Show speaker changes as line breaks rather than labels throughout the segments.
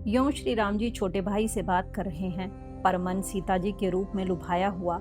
यों श्री राम जी छोटे भाई से बात कर रहे हैं, पर मन सीता जी के रूप में लुभाया हुआ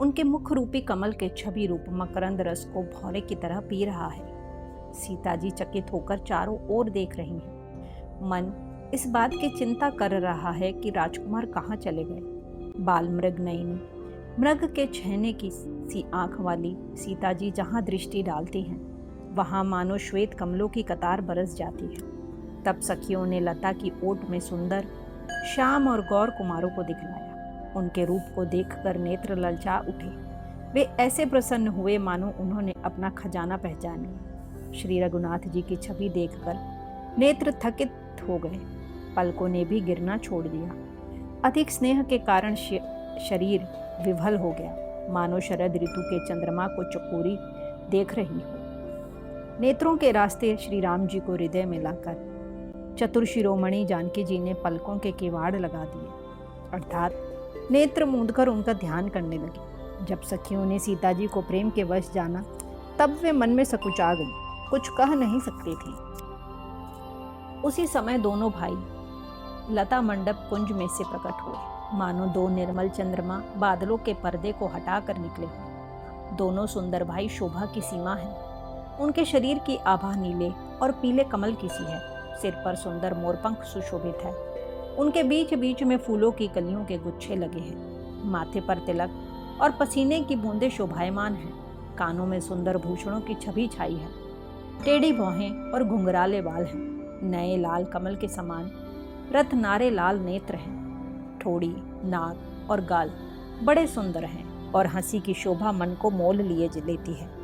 उनके मुख रूपी कमल के छवि रूप मकरंद रस को भौरे की तरह पी रहा है। सीता जी चकित होकर चारों ओर देख रही हैं। मन इस बात की चिंता कर रहा है कि राजकुमार कहाँ चले गए। बाल मृग नयनी, मृग के छहने की सी आंख वाली सीता जी जहाँ दृष्टि डालती हैं, वहां मानो श्वेत कमलों की कतार बरस जाती है। तब सखियों ने लता की ओट में सुंदर श्याम और गौर कुमारों को दिखलाया। उनके रूप को देखकर नेत्र ललचा उठे। वे ऐसे प्रसन्न हुए मानो उन्होंने अपना खजाना पहचान लिया। श्री रघुनाथ जी की छवि देखकर नेत्र थकित हो गए, पलकों ने भी गिरना छोड़ दिया। अधिक स्नेह के कारण शरीर विभल हो गया, मानो शरद ऋतु के चंद्रमा को चकोरी देख रही हो। नेत्रों के रास्ते श्री राम जी को हृदय में लाकर चतुर शिरोमणि जानकी जी ने पलकों के किवाड़ लगा दिए, अर्थात नेत्र मूंदकर उनका ध्यान करने लगे। जब सखियों ने सीता जी को प्रेम के वश जाना, तब वे मन में सकुचा गई, कुछ कह नहीं सकती थी। उसी समय दोनों भाई लता मंडप कुंज में से प्रकट हुए, मानो दो निर्मल चंद्रमा बादलों के पर्दे को हटाकर निकले हों। दोनों सुंदर भाई शोभा की सीमा है। उनके शरीर की आभा नीले और पीले कमल की सी है। सिर पर सुंदर मोरपंख सुशोभित है। उनके बीच बीच में फूलों की कलियों के गुच्छे लगे हैं। माथे पर तिलक और पसीने की बूंदें शोभायमान हैं। कानों में सुंदर भूषणों की छवि छाई है। टेढ़ी भौहें और घुंघराले बाल हैं। नए लाल कमल के समान रत नारे लाल नेत्र हैं। ठोड़ी, नाक और गाल बड़े सुंदर हैं और हंसी की शोभा मन को मोल लिए लेती है।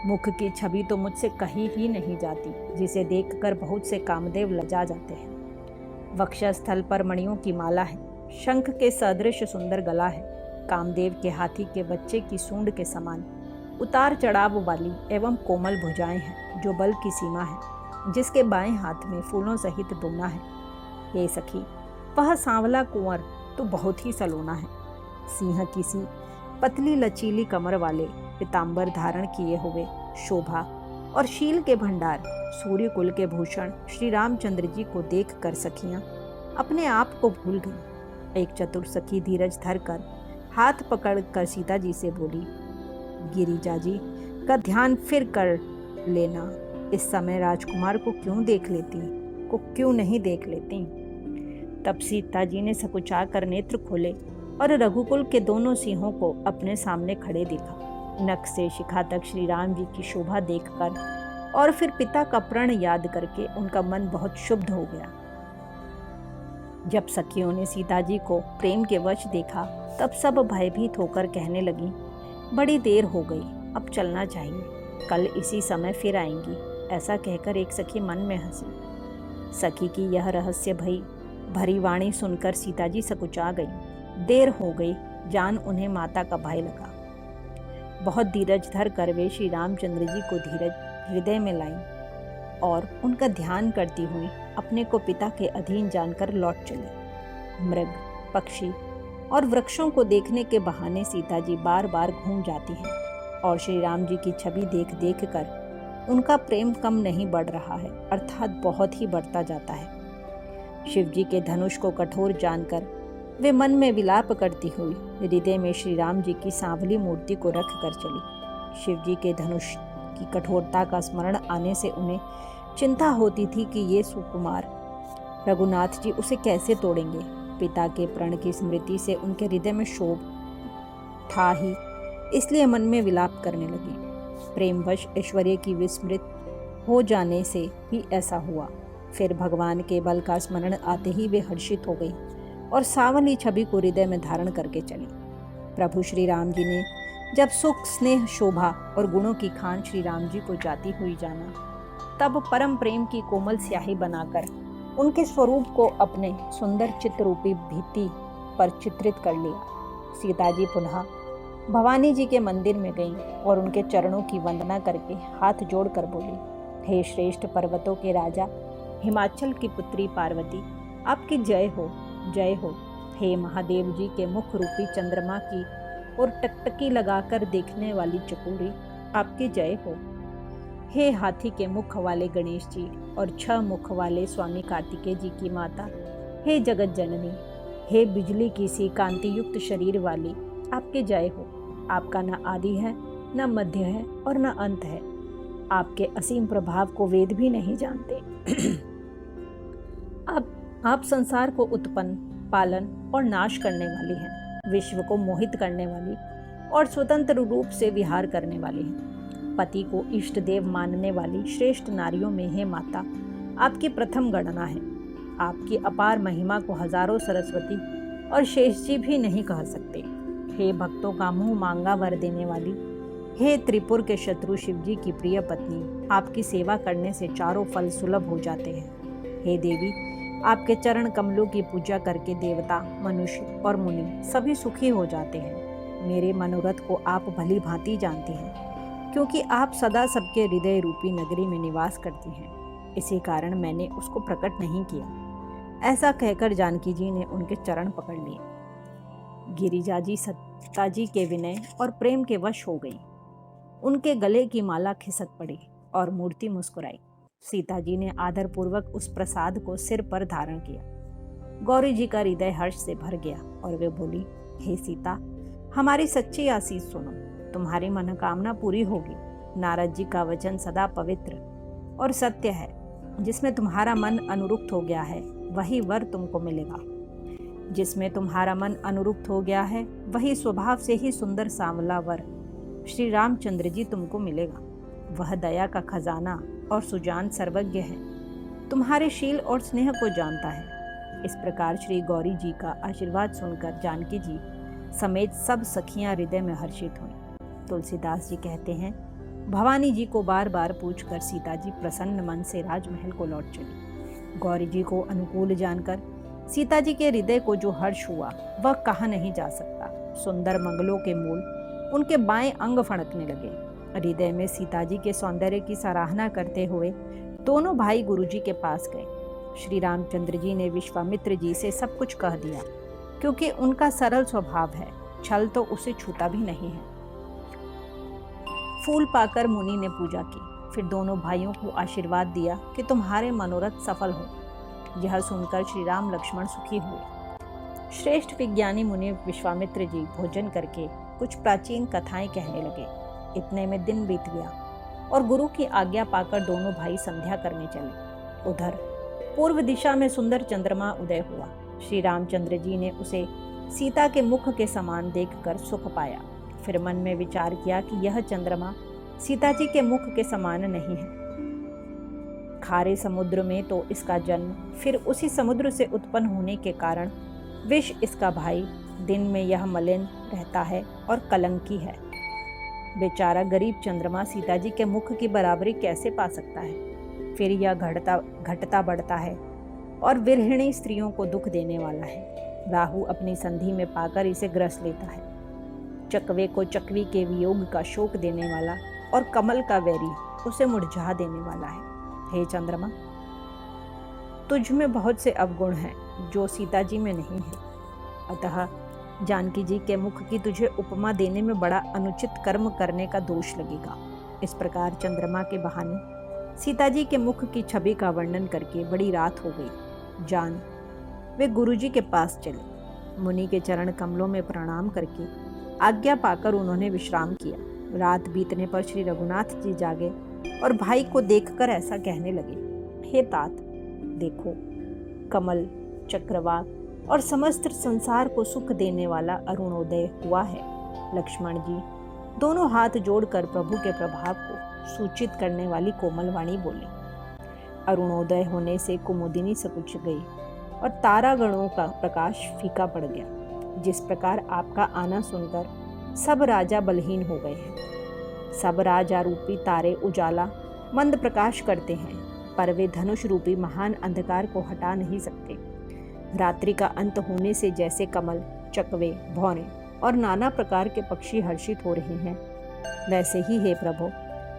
मुख की छवि तो मुझसे कही ही नहीं जाती, जिसे देखकर बहुत से कामदेव लजा जाते हैं। वक्षस्थल पर मणियों की माला है। शंख के सदृश सुंदर गला है। कामदेव के हाथी के बच्चे की सूंड के समान उतार चढ़ाव वाली एवं कोमल भुजाएं हैं, जो बल की सीमा है। जिसके बाएं हाथ में फूलों सहित दोना है। हे सखी, वह सांवला कुंवर तो बहुत ही सलोना है। सिंह की सी पतली लचीली कमर वाले, पीतांबर धारण किए हुए, शोभा और शील के भंडार, सूर्य कुल के भूषण श्री रामचंद्र जी को देख कर सखियां अपने आप को भूल गईं। एक चतुर सखी धीरज धर कर हाथ पकड़ कर सीता जी से बोली, गिरिजा जी का ध्यान फिर कर लेना। इस समय राजकुमार को क्यों नहीं देख लेती। तब सीता जी ने सकुचा कर नेत्र खोले और रघुकुल के दोनों सिंहों को अपने सामने खड़े देखा। नख से शिखा तक श्री राम जी की शोभा देखकर और फिर पिता का प्रण याद करके उनका मन बहुत शुद्ध हो गया। जब सखियों ने सीता जी को प्रेम के वश देखा, तब सब भयभीत होकर कहने लगी, बड़ी देर हो गई, अब चलना चाहिए, कल इसी समय फिर आएंगी। ऐसा कहकर एक सखी मन में हंसी। सखी की यह रहस्य भरी वाणी सुनकर सीता जी सकुचा गई। देर हो गई जान उन्हें माता का भय लगा। बहुत धीरज धर कर वे श्री रामचंद्र जी को धीरज हृदय में लाईं और उनका ध्यान करती हुई अपने को पिता के अधीन जानकर लौट चली। मृग, पक्षी और वृक्षों को देखने के बहाने सीता जी बार बार घूम जाती हैं और श्री राम जी की छवि देख देख कर उनका प्रेम कम नहीं बढ़ रहा है, अर्थात बहुत ही बढ़ता जाता है। शिव जी के धनुष को कठोर जानकर वे मन में विलाप करती हुई हृदय में श्री राम जी की सांवली मूर्ति को रख कर चली। शिव जी के धनुष की कठोरता का स्मरण आने से उन्हें चिंता होती थी कि ये सुकुमार रघुनाथ जी उसे कैसे तोड़ेंगे। पिता के प्रण की स्मृति से उनके हृदय में शोभ था ही, इसलिए मन में विलाप करने लगी। प्रेमवश ऐश्वर्य की विस्मृत हो जाने से ही ऐसा हुआ। फिर भगवान के बल का स्मरण आते ही वे हर्षित हो गई और सावली छवि को हृदय में धारण करके चली। प्रभु श्री राम जी ने जब सुख, स्नेह, शोभा और गुणों की खान श्री राम जी को जाती हुई जाना, तब परम प्रेम की कोमल स्याही बनाकर उनके स्वरूप को अपने सुंदर चित्ररूपी भित्ति पर चित्रित कर लिया। सीता जी पुनः भवानी जी के मंदिर में गईं और उनके चरणों की वंदना करके हाथ जोड़कर बोली, हे श्रेष्ठ पर्वतों के राजा, हिमाचल की पुत्री पार्वती, आपकी जय हो, जय हो। हे महादेव जी के मुख रूपी चंद्रमा की और टकटकी लगाकर देखने वाली चकोरी, आपकी जय हो। हे हाथी के मुख वाले गणेश जी और 6 मुख वाले स्वामी कार्तिकेय जी की माता, हे जगत जननी, हे बिजली की सी कांति युक्त शरीर वाली, आपके जय हो। आपका न आदि है, न मध्य है और न अंत है। आपके असीम प्रभाव को वेद भी नहीं जानते। आप संसार को उत्पन्न, पालन और नाश करने वाली हैं, विश्व को मोहित करने वाली और स्वतंत्र रूप से विहार करने वाली हैं। पति को इष्ट देव मानने वाली श्रेष्ठ नारियों में हे माता, आपकी प्रथम गणना है। आपकी अपार महिमा को हजारों सरस्वती और शेष जी भी नहीं कह सकते। हे भक्तों का मुंह मांगा वर देने वाली, हे त्रिपुर के शत्रु शिव जी की प्रिय पत्नी, आपकी सेवा करने से चारों फल सुलभ हो जाते हैं। हे देवी, आपके चरण कमलों की पूजा करके देवता, मनुष्य और मुनि सभी सुखी हो जाते हैं। मेरे मनोरथ को आप भली भांति जानती हैं, क्योंकि आप सदा सबके हृदय रूपी नगरी में निवास करती हैं। इसी कारण मैंने उसको प्रकट नहीं किया। ऐसा कहकर जानकी जी ने उनके चरण पकड़ लिए। गिरिजा जी सीता जी के विनय और प्रेम के वश हो गई। उनके गले की माला खिसक पड़ी और मूर्ति मुस्कुराई। सीता जी ने आदरपूर्वक उस प्रसाद को सिर पर धारण किया। गौरी जी का हृदय हर्ष से भर गया और वे बोली, हे सीता, हमारी सच्ची आशीष सुनो। तुम्हारी मनोकामना पूरी होगी। नारद जी का वचन सदा पवित्र और सत्य है। जिसमें तुम्हारा मन अनुरुक्त हो गया है वही वर तुमको मिलेगा। जिसमें तुम्हारा मन अनुरुक्त हो गया है वही स्वभाव से ही सुंदर सांवला वर श्री रामचंद्र जी तुमको मिलेगा। वह दया का खजाना और सुजान सर्वज्ञ है, तुम्हारे शील और स्नेह को जानता है। इस प्रकार श्री गौरी जी का आशीर्वाद सुनकर जानकी जी समेत सब सखियां हृदय में हर्षित हुईं। तुलसीदास जी कहते हैं, भवानी जी को बार बार पूछकर सीता जी प्रसन्न मन से राजमहल को लौट चली। गौरी जी को अनुकूल जानकर सीता जी के हृदय को जो हर्ष हुआ वह कहा नहीं जा सकता। सुंदर मंगलों के मूल उनके बाएं अंग फड़कने लगे। हृदय में सीता जी के सौंदर्य की सराहना करते हुए दोनों भाई गुरु जी के पास गए। श्री रामचंद्र जी ने विश्वामित्र जी से सब कुछ कह दिया, क्योंकि उनका सरल स्वभाव है, छल तो उसे छूता भी नहीं है। फूल पाकर मुनि ने पूजा की, फिर दोनों भाइयों को आशीर्वाद दिया कि तुम्हारे मनोरथ सफल हो। यह सुनकर श्री राम लक्ष्मण सुखी हुए। श्रेष्ठ विज्ञानी मुनि विश्वामित्र जी भोजन करके कुछ प्राचीन कथाएं कहने लगे। इतने में दिन बीत गया और गुरु की आज्ञा पाकर दोनों भाई संध्या करने चले। उधर पूर्व दिशा में सुंदर चंद्रमा उदय हुआ। श्री रामचंद्र जी ने उसे सीता के मुख के समान देखकर सुख पाया। फिर मन में विचार किया कि यह चंद्रमा सीता जी के मुख के समान नहीं है। खारे समुद्र में तो इसका जन्म, फिर उसी समुद्र से उत्पन्न होने के कारण विष इसका भाई, दिन में यह मलिन रहता है और कलंकी है। बेचारा गरीब चंद्रमा सीता जी के मुख की बराबरी कैसे पा सकता है। फिर यह घटता बढ़ता है और विरहिणी स्त्रियों को दुख देने वाला है। राहु अपनी संधि में पाकर इसे ग्रस लेता है। चकवे को चकवी के वियोग का शोक देने वाला और कमल का वैरी उसे मुरझा देने वाला है। हे चंद्रमा, तुझ में बहुत से अवगुण हैं जो सीता जी में नहीं है। अतः जानकी जी के मुख की तुझे उपमा देने में बड़ा अनुचित कर्म करने का दोष लगेगा। इस प्रकार चंद्रमा के बहाने सीता जी के मुख की छवि का वर्णन करके बड़ी रात हो गई। जान वे गुरुजी के पास चले। मुनि के चरण कमलों में प्रणाम करके आज्ञा पाकर उन्होंने विश्राम किया। रात बीतने पर श्री रघुनाथ जी जागे और भाई को देखकर ऐसा कहने लगे, हे तात, देखो कमल, चक्रवात और समस्त संसार को सुख देने वाला अरुणोदय हुआ है। लक्ष्मण जी दोनों हाथ जोड़कर प्रभु के प्रभाव को सूचित करने वाली कोमल वाणी बोले। अरुणोदय होने से कुमुदिनी सकुच गई और तारागणों का प्रकाश फीका पड़ गया। जिस प्रकार आपका आना सुनकर सब राजा बलहीन हो गए हैं। सब राजा रूपी तारे उजाला मंद प्रकाश करते हैं, पर वे धनुष रूपी महान अंधकार को हटा नहीं सकते। रात्रि का अंत होने से जैसे कमल, चकवे, भौरे और नाना प्रकार के पक्षी हर्षित हो रहे हैं, वैसे ही हे प्रभु,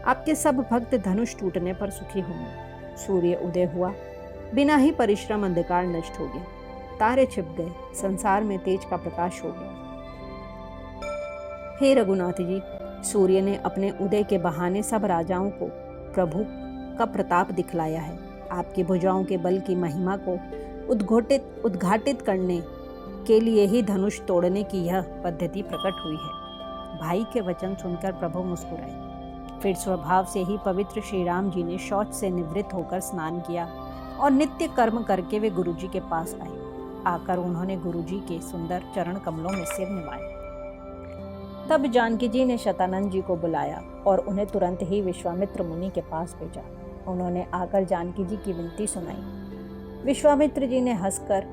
आपके सब भक्त धनुष टूटने पर सुखी होंगे। सूर्य उदय हुआ, बिना ही परिश्रम अंधकार नष्ट हो गया। तारे छिप गए, संसार में तेज का प्रकाश हो गया। हे रघुनाथ जी, सूर्य ने अपने उदय के बहाने सब राजाओं को प्रभु का प्रताप दिखलाया है। आपकी भुजाओं के बल की महिमा को उद्घाटित करने के लिए ही धनुष तोड़ने की यह पद्धति प्रकट हुई है। भाई के वचन सुनकर प्रभु मुस्कुराए। फिर स्वभाव से ही पवित्र श्री राम जी ने शौच से निवृत्त होकर स्नान किया और नित्य कर्म करके वे गुरुजी के पास आए। आकर उन्होंने गुरुजी के सुंदर चरण कमलों में सिर निभाया। तब जानकी जी ने शतानंद जी को बुलाया और उन्हें तुरंत ही विश्वामित्र मुनि के पास भेजा। उन्होंने आकर जानकी जी की विनती सुनाई। विश्वामित्र जी ने हंसकर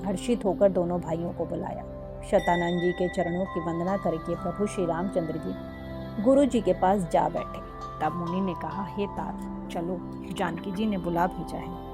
हर्षित होकर दोनों भाइयों को बुलाया। शतानंद जी के चरणों की वंदना करके प्रभु श्री रामचंद्र जी गुरु जी के पास जा बैठे। तब मुनि ने कहा, हे तात, चलो, जानकी जी ने बुला भेजा है।